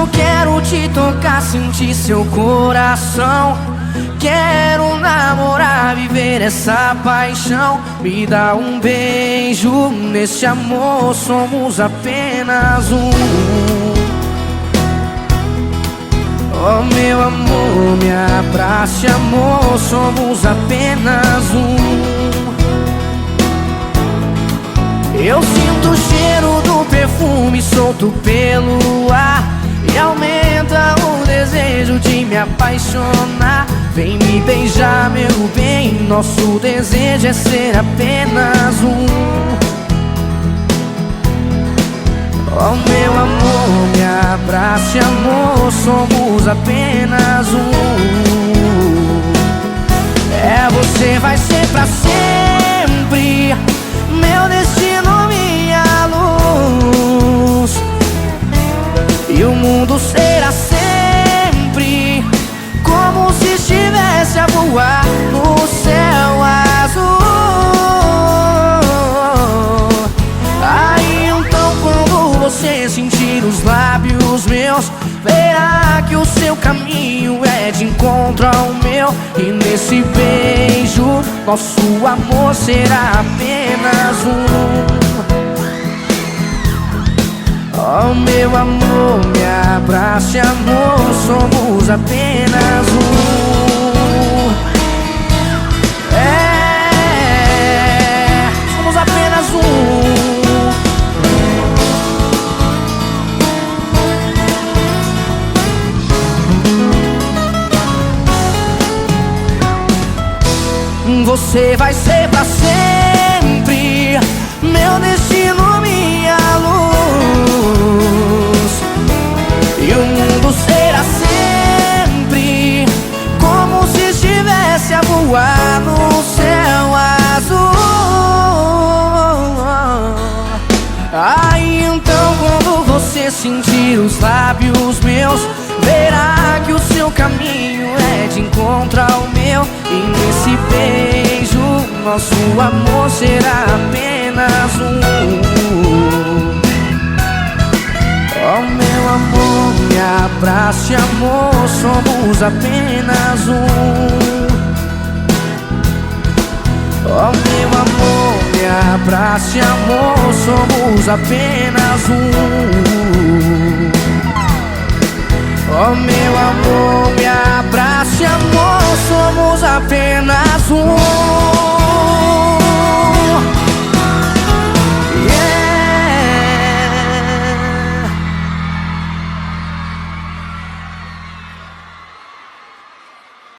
eu quero te tocar, sentir seu coração. Quero namorar, viver essa paixão. Me dá um beijo, nesse amor somos apenas um. Oh meu amor, me abrace amor, somos apenas um. Eu sinto o cheiro do perfume solto pelo ar e aumenta o desejo de me apaixonar. Vem me beijar, meu bem, nosso desejo é ser apenas um. Oh meu amor, me abrace amor, somos apenas um. É, você vai ser pra sempre meu destino, minha luz. E o mundo será sempre como se estivesse a voar no céu azul. Aí então quando você sentir os lábios meus, verá que o seu caminho é de encontro ao meu. E nesse beijo nosso amor será apenas um. Oh meu amor, me abrace amor, somos apenas um. É, somos apenas um. Você vai ser pra sempre meu destino, minha luz. E o mundo será sempre como se estivesse a voar no céu azul. Aí então quando você sentir os lábios meus, verá que o seu caminho é de encontro ao meu. E nesse beijo nosso amor será apenas um. Oh meu amor, me abrace amor, somos apenas um. Oh meu amor, me abrace amor, somos apenas um. Oh meu amor, me abrace amor, somos apenas um.